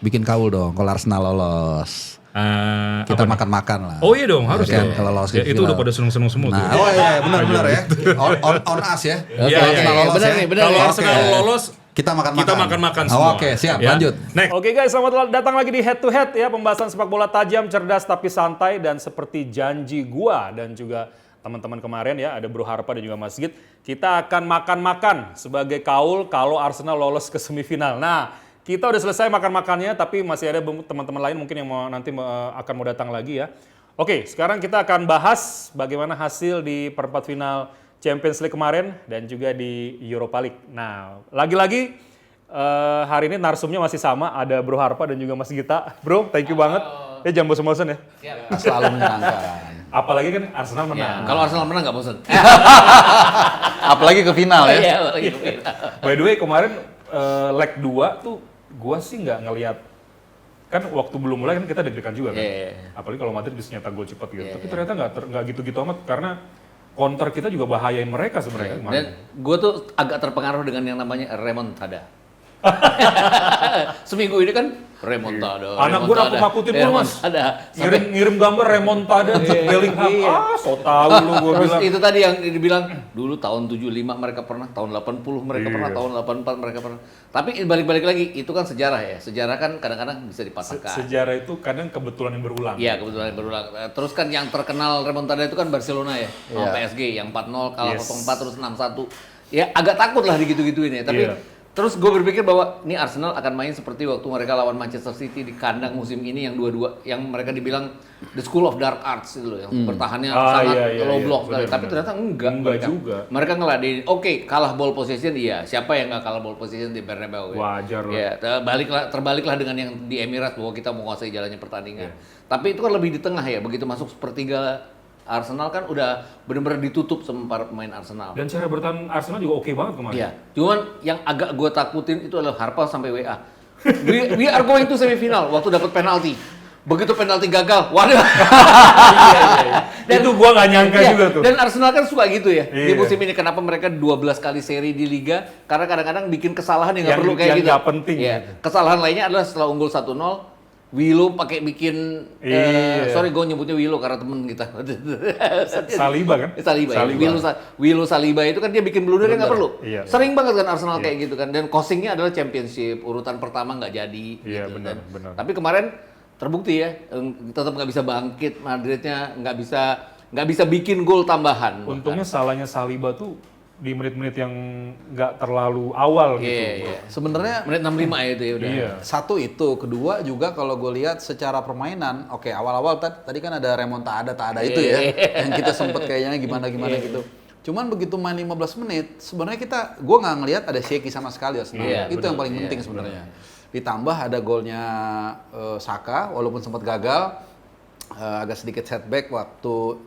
bikin kaul dong kalau Arsenal lolos. Kita makan-makan lah. Oh iya dong, harus ya, dong. kalau lolos Ya, itu udah pada seneng-seneng semua nah, tuh. oh iya, benar ya. On us ya. Iya, Arsenal lolos benar ya. nih, benar Kalau ya. Arsenal lolos, Kita makan-makan. kita makan-makan semua. Oke, siap. Ya. Lanjut. Next. Oke guys, selamat datang lagi di Head to Head ya, pembahasan sepak bola tajam, cerdas tapi santai, dan seperti janji gua dan juga teman-teman kemarin ya, ada Bro Harpa dan juga Mas Git, kita akan makan-makan sebagai kaul kalau Arsenal lolos ke semifinal. Nah, kita udah selesai makan-makannya, tapi masih ada teman-teman lain mungkin yang akan mau datang lagi ya. Oke, sekarang kita akan bahas bagaimana hasil di perempat final Champions League kemarin dan juga di Europa League. Nah, lagi-lagi hari ini narsumnya masih sama, ada Bro Harpa dan juga Mas Gita. Bro, thank you banget. Ya jangan bosan-bosan ya. Selalu menyenangkan. Apalagi kan Arsenal menang. Kalau Arsenal menang nggak bosan. Apalagi ke final ya. Iya, apalagi ke final. By the way, kemarin leg 2 tuh gua sih nggak ngelihat, kan waktu belum mulai kan kita deg-degan juga kan. Iya. Apalagi kalau Madrid bisa nyetak gol cepat gitu. Tapi ternyata nggak gitu-gitu amat karena counter kita juga bahayain mereka sebenarnya kemarin. Dan gue tuh agak terpengaruh dengan yang namanya remontada. Seminggu ini kan remontada. Anak gua nakut-nakutin gua, Mas. Ada. Ngirim gambar remontada Bellingham. Iya. So tahu lu gua Terus bilang. itu tadi yang dibilang dulu tahun 75 mereka pernah, tahun 80 mereka pernah, tahun 84 mereka pernah. Tapi balik-balik lagi itu kan sejarah ya. Sejarah kan kadang-kadang bisa dipatahkan. Sejarah itu kadang kebetulan yang berulang. Iya, kebetulan berulang. Terus kan yang terkenal remontada itu kan Barcelona ya, sama PSG yang 4-0 kalah 0-4 terus 6-1. Ya agak takut lah digitu-gituin ya. Tapi terus gue berpikir bahwa ini Arsenal akan main seperti waktu mereka lawan Manchester City di kandang musim ini yang dua-dua yang mereka dibilang the school of dark arts itu loh, yang bertahannya sangat low block sekali. Tapi ternyata enggak juga. Mereka ngeladenin. Oke, kalah ball possession iya. Siapa yang nggak kalah ball possession di Bernabeu? Ya? Wajar lah. Ya, terbaliklah dengan yang di Emirates bahwa kita menguasai jalannya pertandingan. Tapi itu kan lebih di tengah ya. Begitu masuk sepertiga Arsenal kan udah benar-benar ditutup sama para pemain Arsenal. Dan cara bertahan Arsenal juga oke banget kemarin. Iya. Cuman yang agak gue takutin itu adalah Harpa sampai WA. We are going to semifinal waktu dapat penalti. Begitu penalti gagal, waduh. Dan itu gua nggak nyangka juga tuh. Dan Arsenal kan suka gitu ya. Di Iya. musim ini kenapa mereka 12 kali seri di liga? Karena kadang-kadang bikin kesalahan yang nggak perlu kayak yang gitu. nggak penting. Iya. Kesalahan lainnya adalah setelah unggul 1-0 Willow pakai bikin, sorry gue nyebutnya Willow karena temen kita. Saliba kan? Saliba. Ya. Willow Saliba itu kan dia bikin blunder yang nggak perlu. Iya. Sering banget kan Arsenal kayak gitu kan. Dan costingnya adalah championship, urutan pertama nggak jadi. Iya, gitu. benar, Dan, benar. Tapi kemarin terbukti ya, tetap nggak bisa bangkit. Madridnya nggak bisa bikin gol tambahan. Untungnya salahnya Saliba tuh di menit-menit yang nggak terlalu awal gitu. Iya. Sebenarnya Menit 65 ya itu ya udah. Iya. satu itu, kedua juga kalau gue lihat secara permainan, oke awal-awal tadi kan ada remontada tak ada itu ya, yang kita sempet kayaknya gimana gitu. Cuman begitu main 15 menit, sebenarnya gue nggak ngelihat ada shaky sama sekali Arsenal. Iya, Itu yang paling penting sebenarnya. Ditambah ada golnya Saka, walaupun sempat gagal, agak sedikit setback waktu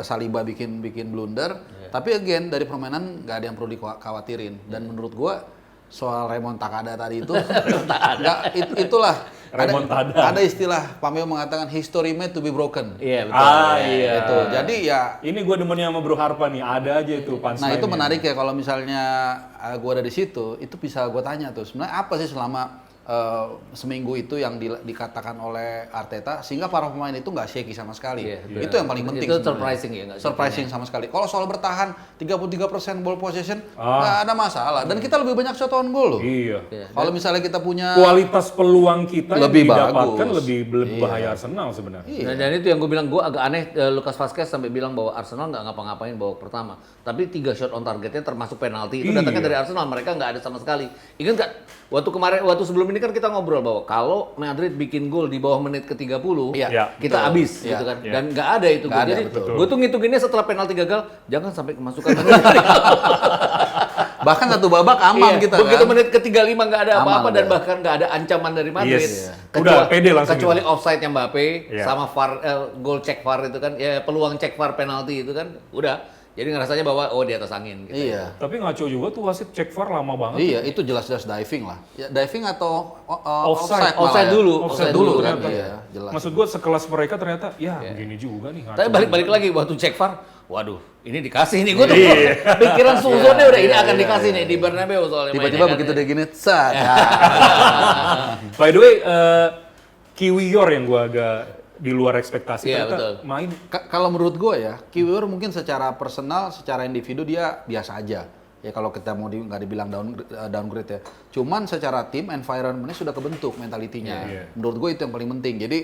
Saliba bikin blunder, tapi again dari permainan nggak ada yang perlu dikhawatirin. Dan menurut gua soal remontada tadi itu, itulah ada istilah Pameo mengatakan history made to be broken. Iya betul. Iya. Itu. Jadi ya, Ini gue demennya sama Bro Harpa nih, ada aja itu punchline. nah itu menarik ya kalau misalnya gua ada di situ, itu bisa gua tanya tuh sebenarnya apa sih selama seminggu itu yang dikatakan oleh Arteta sehingga para pemain itu nggak shaky sama sekali. Iya, Itu yang paling penting. Itu sebenarnya. surprising ya, nggak Surprising sama sekali. Kalau soal bertahan 33% ball possession nggak ada masalah. Dan kita lebih banyak shot on goal loh. Iya. Kalau misalnya kita punya Kualitas peluang kita Lebih yang didapatkan bagus. lebih bahaya Arsenal sebenarnya. Dan itu yang gue bilang, gue agak aneh, Lucas Vazquez sampai bilang bahwa Arsenal nggak ngapa-ngapain babak pertama. Tapi 3 shot on targetnya termasuk penalti, itu datangnya dari Arsenal, mereka nggak ada sama sekali. Ingat nggak, waktu sebelum ini kan kita ngobrol bahwa kalau Madrid bikin gol di bawah menit ke-30, Iya, kita betul. habis Iya, gitu kan. iya. Dan nggak ada itu. Nggak ada, Jadi betul. gue tuh ngitunginnya setelah penalti gagal, jangan sampai kemasukan. bahkan satu babak aman Iya, kita begitu kan. menit ke-35 nggak ada apa-apa Aman dan udah. bahkan nggak ada ancaman dari Madrid. Yes. Udah pede langsung kecuali gitu. offside-nya Mbappe Iya. sama VAR, gol cek VAR itu kan, ya peluang cek VAR penalti itu kan udah. Jadi ngerasanya bahwa di atas angin gitu. Iya. Tapi ngaco juga tuh wasit cek VAR lama banget. Iya, itu jelas-jelas diving lah. Ya, diving atau Offside. malah Offside ya. dulu. Offside dulu kan. ternyata. Iya, jelas. Maksud gue sekelas mereka ternyata ya begini juga nih. ngaco. Tapi balik-balik lagi waktu cek VAR, waduh, ini dikasih nih gue tuh. Pikiran suzonnya udah ini akan dikasih nih di Bernabeu soalnya. Tiba-tiba begitu dia gini, set. By the way, Kiwior yang gue agak di luar ekspektasi. Iya, Ternyata betul. main. Kalau menurut gue ya, Kiwior mungkin secara personal, secara individu dia biasa aja. Ya kalau kita mau nggak dibilang downgrade ya. Cuman secara tim, environment-nya sudah kebentuk mentalitinya. Menurut gue itu yang paling penting. Jadi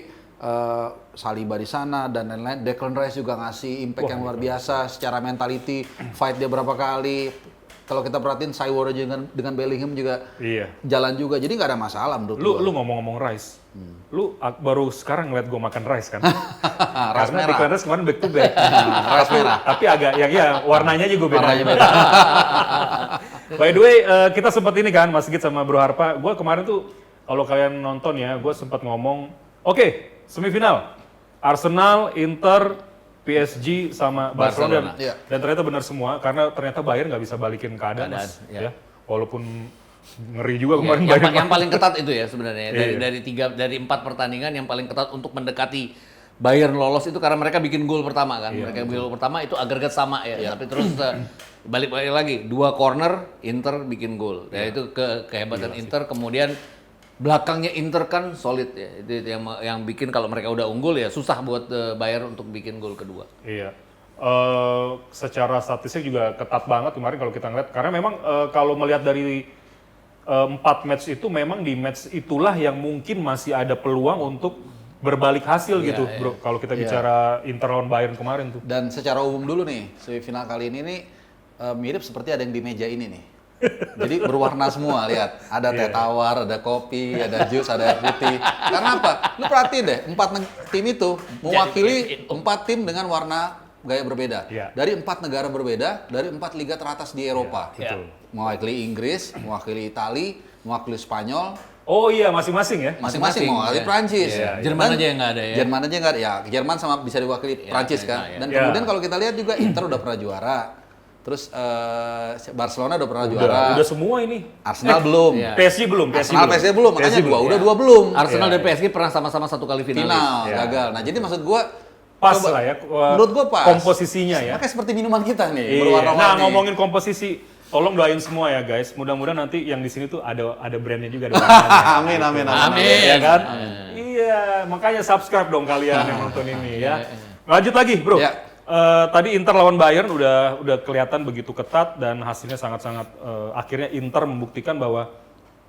Saliba di sana dan lain-lain. Declan Rice juga ngasih impact yang luar biasa secara mentality. Fight dia berapa kali. Kalau kita perhatiin Saiwara dengan Bellingham juga jalan juga. Jadi nggak ada masalah menurut gue. Lu ngomong-ngomong Rice. Lu baru sekarang ngeliat gue makan rice kan? Ras Karena merah. Declan Rice kemarin back to back. Ras merah. Tapi agak warnanya juga beda. Warnanya beda. By the way, kita sempat ini kan Mas Git sama Bro Harpa. Gue kemarin tuh kalau kalian nonton ya, gue sempat ngomong, oke, semifinal Arsenal, Inter, PSG sama Barcelona. Iya. Dan ternyata benar semua karena ternyata Bayern nggak bisa balikin keadaan, Mas. Iya. Ya. Walaupun ngeri juga Ya, kemarin yang, Bayern. yang paling ketat itu ya sebenarnya dari 4 pertandingan yang paling ketat untuk mendekati Bayern lolos itu karena mereka bikin gol pertama kan. Mereka bikin gol pertama itu agregat sama ya. Tapi terus balik lagi 2 corner Inter bikin gol. Ya itu kehebatan Inter. Kemudian belakangnya Inter kan solid ya. Itu yang bikin kalau mereka udah unggul ya susah buat Bayern untuk bikin gol kedua. Iya. Secara statistik juga ketat banget kemarin kalau kita ngeliat. Karena memang kalau melihat dari 4 match itu memang di match itulah yang mungkin masih ada peluang untuk berbalik hasil gitu, Bro. Kalau kita bicara Inter lawan Bayern kemarin tuh. Dan secara umum dulu nih, semifinal kali ini nih mirip seperti ada yang di meja ini nih. Jadi berwarna semua, lihat. Ada teh tawar, ada kopi, ada jus, ada air putih. Karena apa? Lu perhatiin deh, 4 tim itu mewakili 4 tim dengan warna gaya berbeda. Dari 4 negara berbeda, dari 4 liga teratas di Eropa. Mewakili Inggris, mewakili Itali, mewakili Spanyol. Oh iya, masing-masing ya? Masing-masing mewakili Prancis. Jerman aja yang nggak ada ya. Jerman aja nggak ada. Ya, Jerman sama bisa diwakili Prancis kan. Dan kemudian kalau kita lihat juga Inter udah pernah juara. Terus Barcelona udah pernah juara. Udah semua ini. Arsenal belum. PSG belum. Arsenal PSG belum. Makanya dua belum. Arsenal dan PSG pernah sama-sama 1 kali finalis. Final gagal. Nah, jadi maksud gua Pas lah ya. menurut gua pas. Komposisinya ya. Makanya seperti minuman kita nih, Iya. berwarna-warni. Nah, ngomongin komposisi, tolong doain semua ya guys. Mudah-mudahan nanti yang di sini tuh ada brandnya juga, ada warnanya. Amin. Ya kan? Iya, makanya subscribe dong kalian yang nonton ini ya. Lanjut lagi, Bro. Ya. Tadi Inter lawan Bayern udah kelihatan begitu ketat dan hasilnya sangat-sangat akhirnya Inter membuktikan bahwa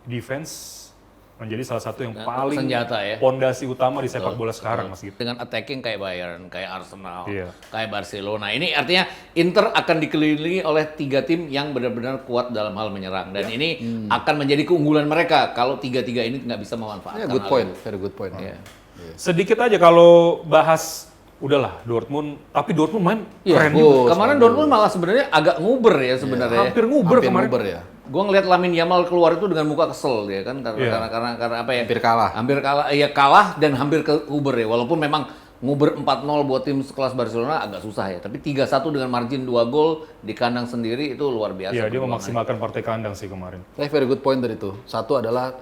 defense menjadi salah satu yang paling senjata ya. pondasi utama di sepak bola sekarang, Mas Git. Dengan attacking kayak Bayern, kayak Arsenal, Iya. kayak Barcelona. Ini artinya Inter akan dikelilingi oleh 3 tim yang benar-benar kuat dalam hal menyerang. Dan ini akan menjadi keunggulan mereka kalau 3-3 ini nggak bisa memanfaatkan. Good hal point, itu. very good point. Iya. Sedikit aja kalau bahas udahlah Dortmund, tapi Dortmund main keren juga. Kemarin Dortmund malah sebenarnya agak nguber ya sebenarnya. Hampir nguber Hampir kemarin. nguber ya. Gue ngeliat Lamine Yamal keluar itu dengan muka kesel ya kan karena apa ya? Hampir kalah. Hampir kalah, iya kalah dan hampir ke nguber ya. Walaupun memang nguber 4-0 buat tim sekelas Barcelona agak susah ya. Tapi 3-1 dengan margin 2 gol di kandang sendiri itu luar biasa. Iya, dia perjuangan. memaksimalkan partai kandang sih kemarin. Very good point dari itu. Satu adalah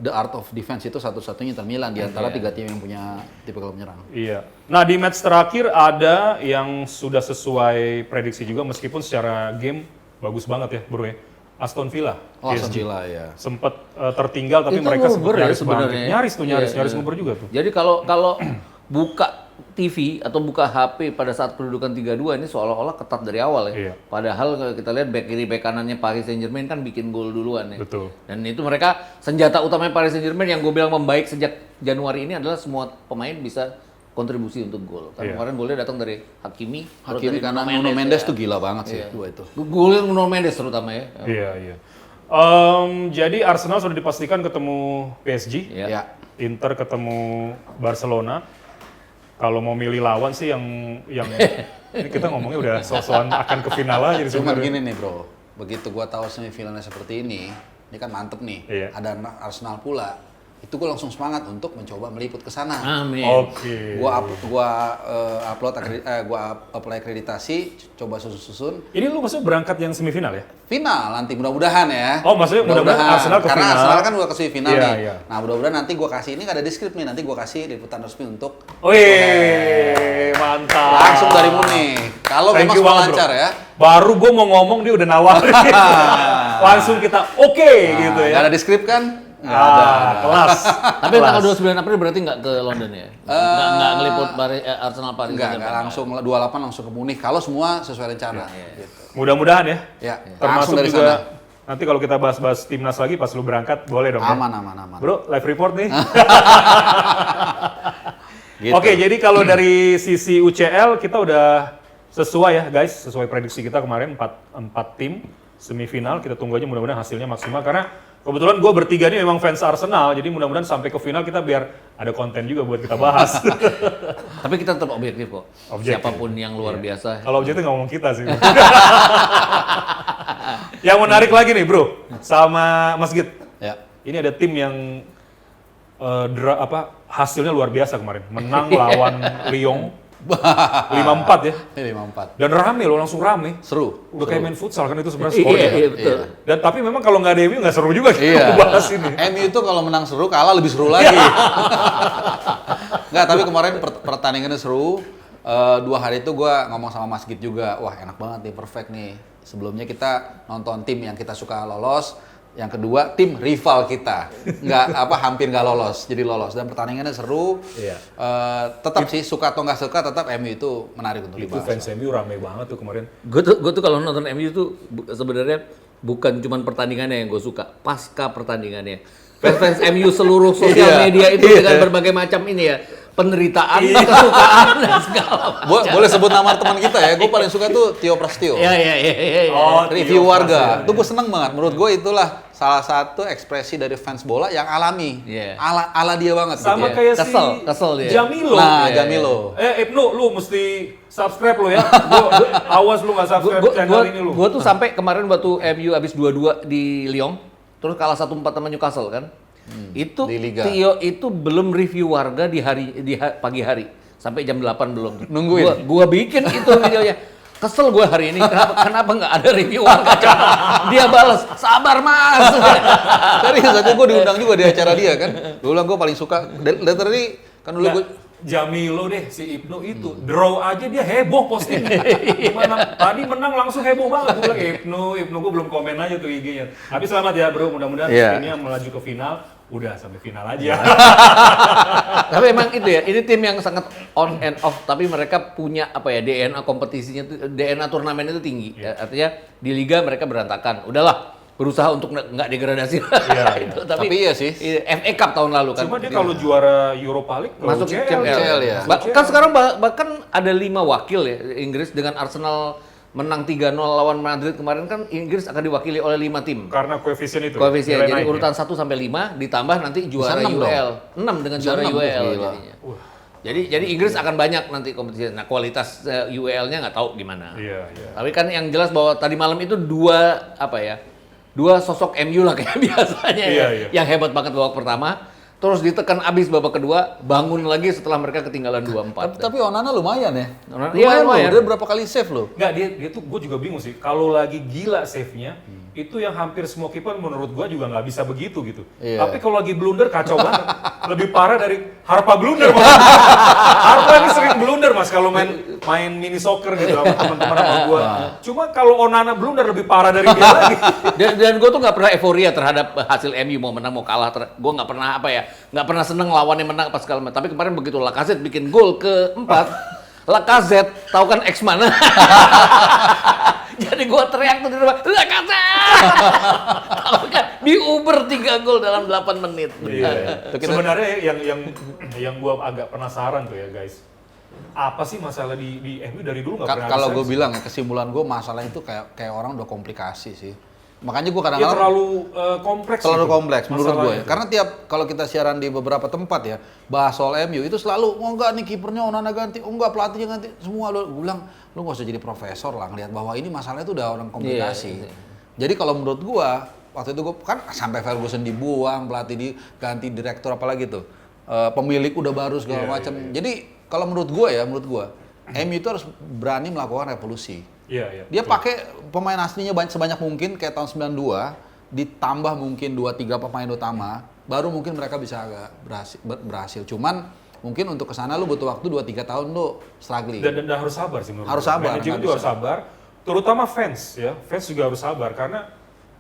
the art of defense itu satu-satunya Inter Milan di antara 3 tim yang punya tipikal penyerang. Iya. Nah, di match terakhir ada yang sudah sesuai prediksi juga meskipun secara game bagus banget ya, Bro ya. Aston Villa. Aston Villa ya. Sempat tertinggal tapi Itu mereka sempat nguber ya nyaris sebenarnya. bangkit. Nyaris nguber juga tuh. Jadi kalau buka TV atau buka HP pada saat kedudukan 3-2 ini seolah-olah ketat dari awal ya. Iya. Padahal kalau kita lihat back kiri back kanannya Paris Saint-Germain kan bikin gol duluan ya. Betul. Dan itu mereka senjata utamanya Paris Saint-Germain yang gue bilang membaik sejak Januari ini adalah semua pemain bisa kontribusi untuk gol. Karena kemarin golnya datang dari Hakimi. terus dari Karena Nuno Mendes tuh gila banget sih dua itu. Golnya Nuno Mendes terutama ya. Iya. Jadi Arsenal sudah dipastikan ketemu PSG. Iya. Ya. Inter ketemu Barcelona. Kalau mau milih lawan sih yang ini kita ngomongnya udah soal akan ke final aja Cuman sebenarnya. gini nih bro, begitu gua tahu semifinalnya seperti ini kan mantep nih. Iya. Ada Arsenal pula. itu gue langsung semangat untuk mencoba meliput ke sana. Amin. Oke. Gua apply akreditasi, coba susun. Ini lu maksudnya berangkat yang semifinal ya? Final nanti mudah-mudahan ya. Oh, maksudnya mudah-mudahan Arsenal ke karena final. Arsenal kan udah ke semifinal Iya, nih. iya. Nah, mudah-mudahan nanti gua kasih ini ada di skrip nih, nanti gua kasih liputan resmi untuk Wih, mantap. langsung dari Munich. Kalau Thank memang you semua banget, bro. lancar ya. Baru gue mau ngomong dia udah nawarin. Langsung kita oke gitu ya. Nggak ada di skrip kan? Nggak Ah, ada. kelas. Tapi tanggal 29 April berarti nggak ke London ya? Nggak ngeliput Arsenal Paris. Enggak langsung 28 langsung ke Munich kalau semua sesuai rencana. Gitu. Mudah-mudahan ya. Ya, Termasuk langsung dari juga sana. nanti kalau kita bahas-bahas timnas lagi pas lu berangkat boleh dong ya? Aman. Bro, live report nih. Gitu. Oke, jadi kalau dari sisi UCL kita udah sesuai ya guys, sesuai prediksi kita kemarin 4 tim semifinal. Kita tunggu aja mudah-mudahan hasilnya maksimal karena kebetulan gue bertiga ini memang fans Arsenal, jadi mudah-mudahan sampai ke final kita biar ada konten juga buat kita bahas. Tapi kita tetap objektif kok. Objektif. Siapapun yang luar biasa. Kalau objektif nggak ngomong kita sih. Yang menarik lagi nih bro, sama Mas Git. Ya. Ini ada tim yang hasilnya luar biasa kemarin. Menang lawan Lyon 5-4 ya. Ini 5-4. Dan rame loh, langsung rame. Seru. Udah kayak main futsal kan itu sebenarnya skornya. Iya, betul. Dan tapi memang kalau nggak ada MU nggak seru juga kita Iya. bahas ini. MU itu kalau menang seru, kalah lebih seru lagi. Enggak, tapi kemarin pertandingannya seru. 2 hari itu gue ngomong sama Mas Git juga, wah enak banget nih, perfect nih. Sebelumnya kita nonton tim yang kita suka lolos, yang kedua tim rival kita hampir nggak lolos, jadi lolos dan pertandingannya seru. Iya. Tetap sih suka atau nggak suka, tetap MU itu menarik untuk Itu dibahas. fans MU rame banget tuh kemarin. Gue tuh kalau nonton MU tuh sebenarnya bukan cuma pertandingannya yang gue suka, pasca pertandingannya. Fans MU seluruh sosial media itu dengan berbagai macam ini ya, penderitaan, kesukaan dan segala macam. Boleh sebut nama teman kita ya, gue paling suka tuh Tio Prastio. Iya. Oh, Review Tio warga, Prastio. tuh gue seneng banget. Menurut gue itulah salah satu ekspresi dari fans bola yang alami, Iya. ala dia banget. Sama gitu ya. kayak Kesel dia. Jamilo. Nah, Iya, Jamilo. Ibnu, lu mesti subscribe lo ya. Awas lu nggak subscribe channel ini lu. Gue tuh sampai kemarin waktu MU habis 2-2 di Lyon, terus kalah 1-4 sama Newcastle kan. Itu di Liga. Tio itu belum review warga di pagi hari sampai jam 8 belum. Nungguin. Gua bikin itu videonya. Kesel gue hari ini, kenapa nggak ada review warga? Dia balas, sabar mas. Serius, tadi gue diundang juga di acara dia kan. Gue bilang gue paling suka, literally kan dulu gue Jamilo deh, si Ibnu itu. Draw aja dia heboh postingnya. Gimana? Tadi menang langsung heboh banget. Gue bilang, Ibnu gue belum komen aja tuh IG-nya. Tapi selamat ya bro, mudah-mudahan Iya. ini yang melaju ke final. Udah sampai final aja. Tapi emang itu ya, ini tim yang sangat on and off, tapi mereka punya apa ya, DNA kompetisinya tuh, DNA turnamen itu tinggi. Ya, artinya di liga mereka berantakan. Udahlah, berusaha untuk nggak degradasi. Iya. Itu, Tapi iya sih. FA Cup tahun lalu kan. Cuma dia kalau juara Europa League ke masuk UCL, UCL ya. Kan sekarang bahkan ada 5 wakil ya Inggris dengan Arsenal menang 3-0 lawan Madrid kemarin kan Inggris akan diwakili oleh 5 tim. Karena koefisien itu. Koefisien nilai jadi naik ya. urutan 1 sampai 5 ditambah nanti juara Bisa 6 dong. UEL. 6 dengan Bisa juara 6, UEL gila. jadinya. Jadi Inggris akan banyak nanti kompetisi. Nah, kualitas UEL-nya nggak tahu gimana. Iya, iya. Tapi kan yang jelas bahwa tadi malam itu dua sosok MU lah kayak biasanya Iya, ya. iya. Yang hebat banget babak pertama, terus ditekan abis babak kedua, bangun lagi setelah mereka ketinggalan 2-4. Tapi Onana lumayan ya. Onana- iya, Lumayan loh, lumayan. dia berapa kali save loh. Enggak, dia tuh gue juga bingung sih. Kalau lagi gila save-nya, itu yang hampir semua kiper menurut gue juga nggak bisa begitu gitu. Iya. Tapi kalau lagi blunder kacau banget. Lebih parah dari Harpa blunder. Mas. Harpa ini sering blunder mas kalau main mini soccer gitu sama teman-teman sama gue. Cuma kalau Onana blunder lebih parah dari dia lagi. Dan gue tuh nggak pernah euforia terhadap hasil MU mau menang mau kalah. Gue nggak pernah nggak pernah seneng lawannya menang pas segala macam. Tapi kemarin begitu Lacazette bikin gol keempat, Lacazette tahu kan X mana? Jadi gue teriak tuh di rumah, Lacazette! Tahu kan di Uber 3 gol dalam 8 menit. Iya. Sebenarnya yang gue agak penasaran tuh ya guys. Apa sih masalah di MU dari dulu nggak pernah Kalau ada gue sense? bilang ya, kesimpulan gue masalah itu kayak orang udah komplikasi sih. Makanya gue Ya kadang-kadang terlalu kompleks. terlalu gitu, kompleks menurut gue ya. masalahnya. Karena kalau kita siaran di beberapa tempat ya, bahas soal MU itu selalu, oh enggak nih kipernya Onana ganti, oh enggak pelatihnya ganti, semua gue bilang, lu nggak usah jadi profesor lah ngelihat bahwa ini masalahnya itu udah orang komplikasi. Iya. Jadi kalau menurut gue, waktu itu gue kan sampai Ferguson dibuang, pelatih diganti, direktur apalagi tuh. Pemilik udah baru segala macam. Jadi kalau menurut gue, MU itu harus berani melakukan revolusi. Dia pakai pemain aslinya sebanyak mungkin kayak tahun 92, ditambah mungkin 2-3 pemain utama, baru mungkin mereka bisa agak berhasil. Cuman mungkin untuk kesana lu butuh waktu 2-3 tahun lu struggling. Dan harus sabar sih menurut Harus gue. sabar. Manajemen juga harus sabar, terutama fans ya. Fans juga harus sabar karena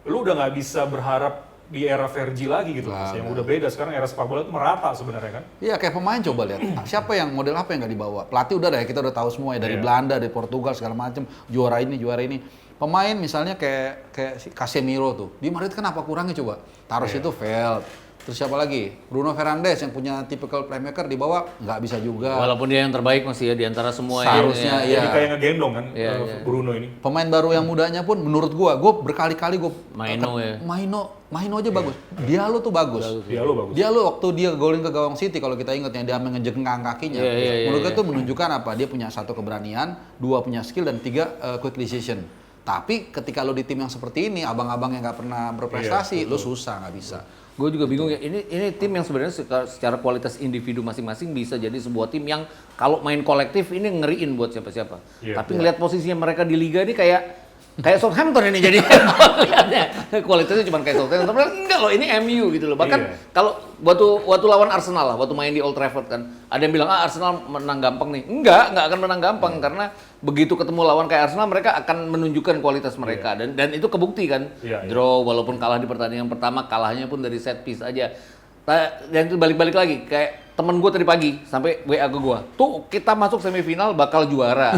lu udah nggak bisa berharap di era Fergie lagi gitu. Yang udah beda sekarang era sepak bola itu merata sebenarnya kan. Iya kayak pemain coba lihat. Siapa yang model apa yang nggak dibawa? Pelatih udah deh, kita udah tahu semua ya dari Belanda, dari Portugal segala macam, juara ini. Pemain misalnya kayak si Casemiro tuh. Di Madrid kenapa kurangnya coba? Taruh situ Veld. Terus siapa lagi? Bruno Fernandes yang punya typical playmaker dibawa nggak bisa juga. Walaupun dia yang terbaik masih ya di antara semua Seharusnya ya. Jadi kayak ngegendong kan Bruno ini. Pemain baru yang mudanya pun menurut gua berkali-kali Maino aja bagus. Diallo tuh bagus. Diallo waktu dia golin ke gawang City kalau kita ingat yang dia ngejengkang kakinya. Menurut gua tuh menunjukkan apa? Dia punya 1 keberanian, 2 punya skill dan 3 quick decision. Tapi ketika lo di tim yang seperti ini, abang-abang yang nggak pernah berprestasi, lo susah nggak bisa. Gue juga bingung ya, ini tim yang sebenarnya secara kualitas individu masing-masing bisa jadi sebuah tim yang kalau main kolektif ini ngeriin buat siapa-siapa. Tapi ngelihat posisinya mereka di liga ini kayak Southampton ini jadi kualitasnya cuma kayak Southampton. Enggak loh, ini MU gitu loh. Bahkan kalau waktu lawan Arsenal lah, waktu main di Old Trafford kan, ada yang bilang Arsenal menang gampang nih. Enggak akan menang gampang karena begitu ketemu lawan kayak Arsenal mereka akan menunjukkan kualitas mereka dan itu kebukti kan. Draw walaupun kalah di pertandingan pertama, kalahnya pun dari set piece aja. Dan itu balik-balik lagi kayak temen gue tadi pagi sampai WA ke gue, tuh kita masuk semifinal bakal juara.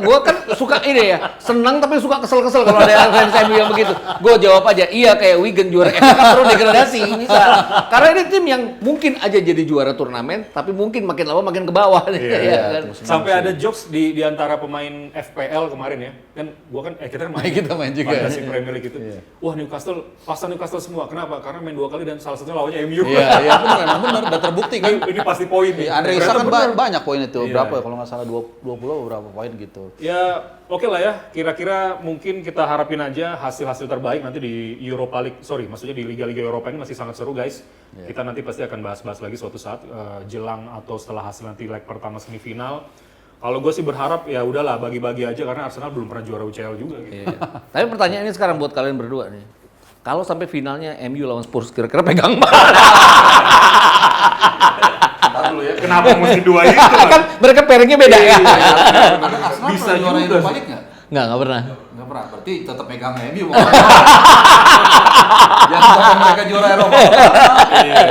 Gua kan suka ini ya, senang tapi suka kesel-kesel kalau ada fans MU yang begitu. Gue jawab aja, iya kayak Wigan juara FA Cup terus degradasi bisa. Karena ini tim yang mungkin aja jadi juara turnamen, tapi mungkin makin lama makin ke bawah. Kan? Sampai ada jokes di antara pemain FPL kemarin ya, kan gue kan kita main juga. Fantasi Premier League itu. Wah Newcastle semua, kenapa? Karena main 2 kali dan salah satunya lawannya MU. Iya benar, udah terbukti kan. Ini pasti poin nih. Andre Isa kan banyak poin itu. Berapa kalau nggak salah 20 berapa poin gitu. Ya oke lah ya. Kira-kira mungkin kita harapin aja hasil-hasil terbaik nanti di Europa League. Maksudnya di Liga-Liga Eropa ini masih sangat seru guys. Kita nanti pasti akan bahas-bahas lagi suatu saat jelang atau setelah hasil nanti leg pertama semifinal. Kalau gue sih berharap ya udahlah bagi-bagi aja karena Arsenal belum pernah juara UCL juga. Gitu. Tapi pertanyaannya sekarang buat kalian berdua nih. Kalau sampai finalnya MU lawan Spurs kira-kira pegang mana? Kenapa mesti 2 itu? Kan mereka pairingnya beda ya. Bisa juara Europa League nggak? Nggak pernah. Nggak pernah. Berarti tetap megang MU. Jangan sampai mereka juara Eropa. Iya.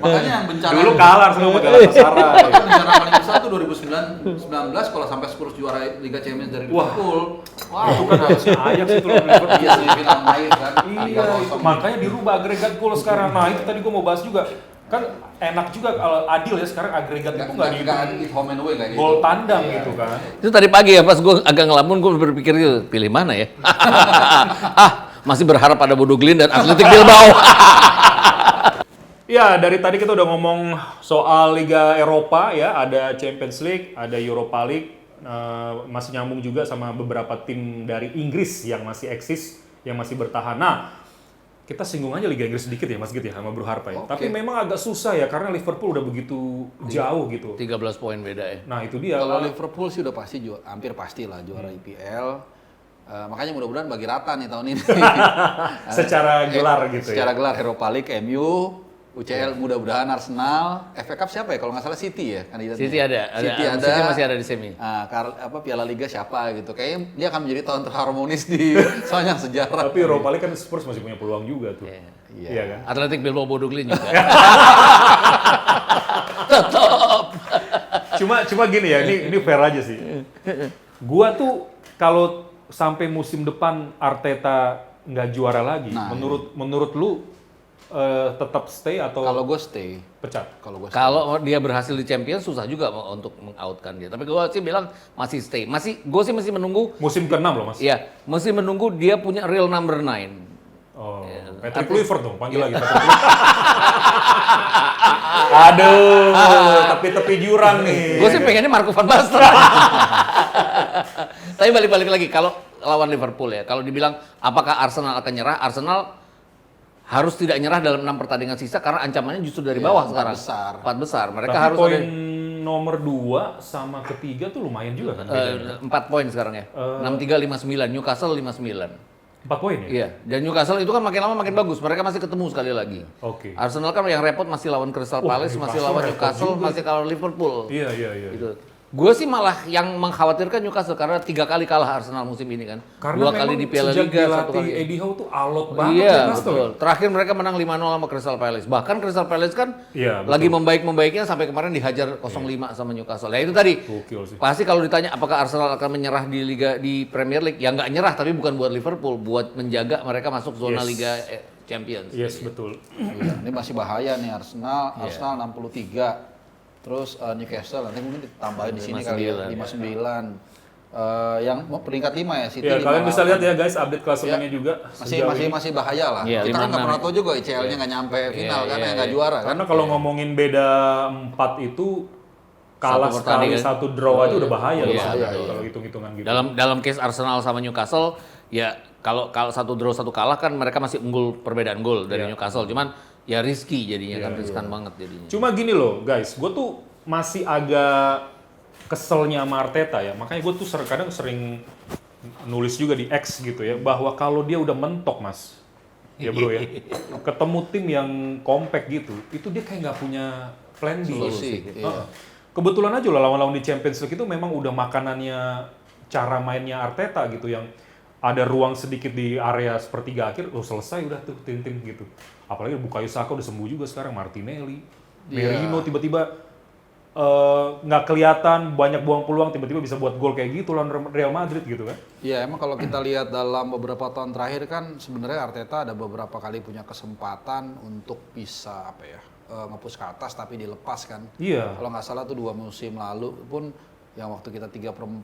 Makanya yang bencana dulu kalah sama Galatasaray. Bencana paling besar tuh 2019 kalau sampai Spurs juara Liga Champions dari Liverpool. Wah, itu kan harusnya Ajax itu loh Liverpool. Iya, semifinal main kan. Iya, makanya dirubah agregat gol sekarang. Nah, itu tadi gua mau bahas juga. Kan enak juga kalau adil ya sekarang agregat itu nggak dihitung home and away kayak gitu. gol tandang gitu kan. Itu tadi pagi ya pas gue agak ngelamun gue berpikir gitu, pilih mana ya? Masih berharap ada Bodo Glimt dan Athletic Bilbao. Ya, dari tadi kita udah ngomong soal Liga Eropa ya, ada Champions League, ada Europa League, masih nyambung juga sama beberapa tim dari Inggris yang masih eksis, yang masih bertahan. Nah, kita singgung aja Liga Inggris sedikit ya Mas Git ya sama Bro Harpa ya. Tapi memang agak susah ya karena Liverpool udah begitu jauh gitu. 13 poin beda ya. Nah, itu dia. Kalau Liverpool sih udah pasti hampir pastilah juara IPL. Makanya mudah-mudahan bagi rata nih tahun ini. Secara gelar gitu secara gelar Europa League MU, UCL mudah-mudahan Arsenal, FA Cup siapa ya? Kalau nggak salah City ya kandidatnya. City ada. City masih ada di semi. Piala Liga siapa gitu. Kayaknya dia akan menjadi tahun terharmonis di sepanjang sejarah. Tapi Europa League kan Spurs masih punya peluang juga tuh. Iya kan? Athletic Bilbao Bodo Glimt juga. Cuma gini ya, ini fair aja sih. Gua tuh kalau sampai musim depan Arteta nggak juara lagi, menurut lu tetap stay atau kalau gue stay pecat? Kalau dia berhasil di Champions susah juga untuk meng-outkan dia. Tapi gue sih bilang masih stay. Gue sih masih menunggu musim ke-6 loh Mas. Iya, masih menunggu dia punya real number 9. Oh, Patrick Kluivert dong, panggil lagi. Aduh, tepi-tepi jurang nih. Gue sih pengennya Marco van Basten. Tapi balik-balik lagi, kalau lawan Liverpool ya. Kalau dibilang apakah Arsenal akan nyerah, Arsenal harus tidak nyerah dalam 6 pertandingan sisa karena ancamannya justru dari bawah sekarang. 4 besar. Mereka Tapi harus poin nomor 2 sama ketiga tuh lumayan juga kan? 4 poin sekarang ya. 63 59, Newcastle 59. 4 poin ya? Iya, dan Newcastle itu kan makin lama makin bagus. Mereka masih ketemu sekali lagi. Oke. Arsenal kan yang repot masih lawan Crystal Palace, masih Newcastle lawan repot Newcastle, juga. masih kalah Liverpool. Iya. Gitu. Gue sih malah yang mengkhawatirkan Newcastle karena 3 kali kalah Arsenal musim ini kan. Karena 2 kali di Piala sejak Liga, 1 dilatih kali. Eddie Howe tuh alot banget Iya, Newcastle. betul. Terakhir mereka menang 5-0 sama Crystal Palace. Bahkan Crystal Palace kan Iya, betul. lagi membaik-membaiknya sampai kemarin dihajar 0-5 sama Newcastle. Ya itu tadi. Gokil sih. Pasti kalau ditanya apakah Arsenal akan menyerah di Premier League, ya nggak nyerah tapi bukan buat Liverpool, buat menjaga mereka masuk zona Yes. Liga Champions. Yes, betul. Iya, ini masih bahaya nih Arsenal. Iya. Arsenal 63. Terus Newcastle nanti mungkin ditambahin di sini kali ya 59. Yang peringkat 5 ya City. Ya, kalian 58. bisa lihat ya guys update klasemennya juga. sejauh ini. masih bahaya lah. Iya, Kita kan nggak 56 pernah tahu juga ICL-nya nggak nyampe final kan, iya, nggak juara kan. Karena kalau ngomongin beda 4 itu kalah Satu sekali, pertandingan. 1 draw aja udah bahaya loh Iya, sebenarnya iya. kalau hitung-hitungan gitu. Dalam case Arsenal sama Newcastle, ya kalau 1 draw 1 kalah kan mereka masih unggul perbedaan gol dari Iya. Newcastle. Cuman ya risky jadinya kan, riskan banget jadinya. Cuma gini loh guys, gue tuh masih agak keselnya sama Arteta ya. Makanya gue tuh kadang sering nulis juga di X gitu ya, bahwa kalau dia udah mentok mas, ya bro ya, ketemu tim yang compact gitu, itu dia kayak nggak punya plan B. Solusi, iya. Heeh. Kebetulan aja loh lawan-lawan di Champions League itu memang udah makanannya cara mainnya Arteta gitu, yang ada ruang sedikit di area sepertiga akhir, selesai udah tuh tim-tim gitu. Apalagi Bukayo Saka udah sembuh juga sekarang, Martinelli, Merino tiba-tiba nggak kelihatan, banyak buang peluang, tiba-tiba bisa buat gol kayak gitu lawan Real Madrid gitu kan. Iya, emang kalau kita lihat dalam beberapa tahun terakhir kan sebenarnya Arteta ada beberapa kali punya kesempatan untuk bisa nge-push ke atas tapi dilepas kan. Iya. Kalau nggak salah tuh 2 musim lalu pun yang waktu kita 3/4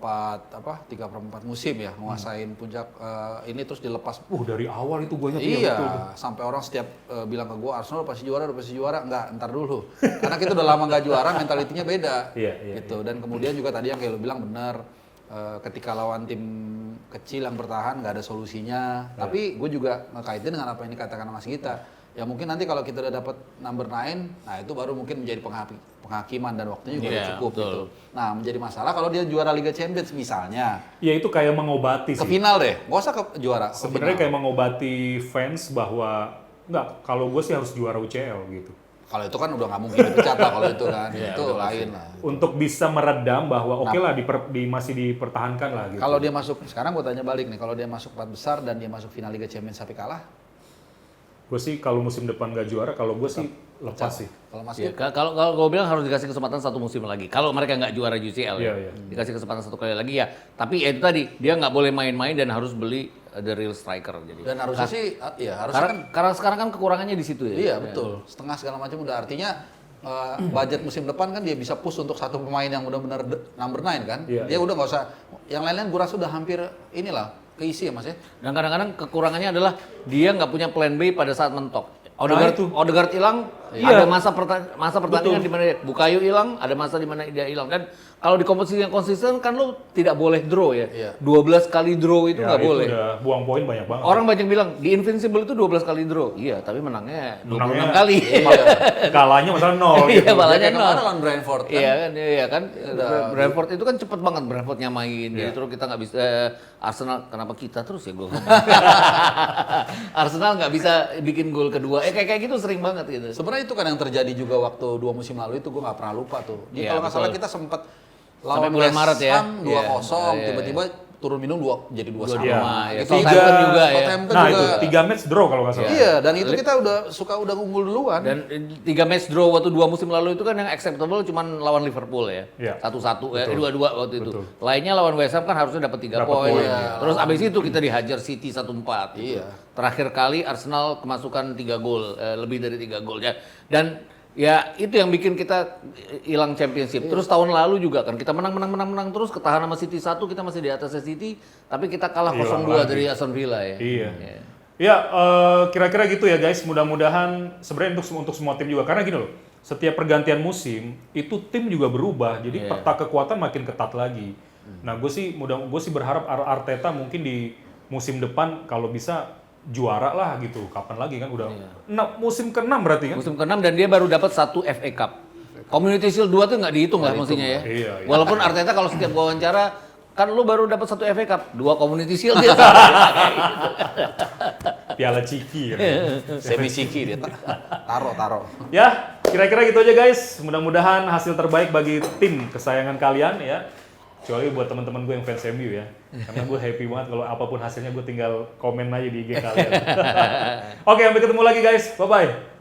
musim ya nguasain puncak ini terus dilepas. Dari awal itu gue Iya, sampai orang setiap bilang ke gue Arsenal pasti juara, enggak, ntar dulu. Karena kita udah lama nggak juara, mentalitinya beda. Iya, gitu. Dan kemudian juga tadi yang kayak lo bilang benar, ketika lawan tim kecil yang bertahan nggak ada solusinya. Tapi gue juga ngekaitin dengan apa yang dikatakan Mas Gita. Ya mungkin nanti kalau kita udah dapat number 9, nah itu baru mungkin menjadi penghakiman dan waktunya juga udah Iya, cukup betul. gitu. Nah menjadi masalah kalau dia juara Liga Champions misalnya, Ya itu kayak mengobati ke sih. final deh, nggak usah ke juara. ke Sebenarnya final. kayak mengobati fans bahwa nggak, kalau gue sih harus juara UCL gitu. Kalau itu kan udah nggak mungkin dipecat lah kalau itu kan, itu lain lah. Untuk bisa meredam bahwa oke lah masih dipertahankan lah gitu. Kalau dia masuk, sekarang gue tanya balik nih, kalau dia masuk 4 besar dan dia masuk final Liga Champions tapi kalah, Gue sih kalau musim depan nggak juara, kalau gue sih lepas sih. kalau Mas Ya, Git, kalau gue bilang harus dikasih kesempatan 1 musim lagi. Kalau mereka nggak juara UCL ya, Iya. dikasih kesempatan 1 kali lagi ya. Tapi ya itu tadi, dia nggak boleh main-main dan harus beli the real striker. Jadi. dan harusnya sih, ya harusnya kan, Karena sekarang kan kekurangannya di situ ya. iya betul, setengah segala macam udah artinya budget musim depan kan dia bisa push untuk 1 pemain yang benar-benar number 9 kan, Iya, dia udah nggak usah, yang lain-lain gue rasa udah hampir inilah keisi ya Mas ya. Dan kadang-kadang kekurangannya adalah dia nggak punya plan B pada saat mentok. Nah, itu. Odegaard hilang, Iya. ada masa pertandingan di mana Bukayo hilang, ada masa di mana dia hilang. Dan kalau di kompetisi yang konsisten kan lo tidak boleh draw ya. Iya. 12 kali draw itu Ya, nggak boleh. udah buang poin banyak banget. Orang banyak bilang di Invincible itu 12 kali draw. Iya, tapi menangnya 26 Menangnya- kali. Kalahnya masalah 0 Iya, gitu. malah Kayak nol. kemarin lawan Brentford kan. Iya kan. Brentford itu kan cepet banget Brentfordnya main. Jadi terus kita nggak bisa Arsenal, kenapa kita terus ya gue ngomong. Arsenal nggak bisa bikin gol kedua. Kayak gitu sering banget gitu. Sebenarnya itu kan yang terjadi juga waktu 2 musim lalu itu gue nggak pernah lupa tuh. Jadi Iya, kalau nggak salah betul. kita sempat Sampai lawan bulan West Maret ya. Ham 2-0, Iya, tiba-tiba turun minum jadi 2-1. Iya. Ya, Itu Southampton juga ya. Southampton Nah juga. itu 3 match draw kalau nggak salah. Iya, dan itu kita udah unggul duluan. Dan 3 match draw waktu 2 musim lalu itu kan yang acceptable cuman lawan Liverpool ya. Iya. 1-1 ya, Betul. 2-2 waktu itu. Betul. Lainnya lawan West Ham kan harusnya dapat 3 Dapat poin. poin, iya. Terus abis itu kita dihajar City 1-4. Iya. Terakhir kali Arsenal kemasukan 3 gol, lebih dari 3 gol ya. Dan ya itu yang bikin kita hilang championship. Terus tahun lalu juga kan kita menang terus, ketahan sama City 1, kita masih di atasnya City, tapi kita kalah Hilang 0-2 lagi. dari Aston Villa ya. Iya. Iya. Ya, kira-kira gitu ya guys. Mudah-mudahan sebenarnya untuk semua tim juga. Karena gini loh, setiap pergantian musim itu tim juga berubah. Jadi Iya. peta kekuatan makin ketat lagi. Nah, gue sih berharap Arteta mungkin di musim depan kalau bisa juara lah gitu. Kapan lagi kan udah musim ke-6 berarti kan? Musim ke-6 dan dia baru dapat 1 FA Cup. Community Shield 2 tuh nggak dihitung lah maksudnya ya. Iya. Walaupun Arteta kalau setiap wawancara kan lu baru dapat 1 FA Cup, 2 Community Shield dia. Piala Ciki ya. Semi Ciki dia. Taro. Ya, kira-kira gitu aja guys. Mudah-mudahan hasil terbaik bagi tim kesayangan kalian ya. Kecuali buat teman-teman gue yang fans MU ya. Karena gue happy banget kalau apapun hasilnya gue tinggal komen aja di IG kalian. Oke, sampai ketemu lagi guys. Bye-bye.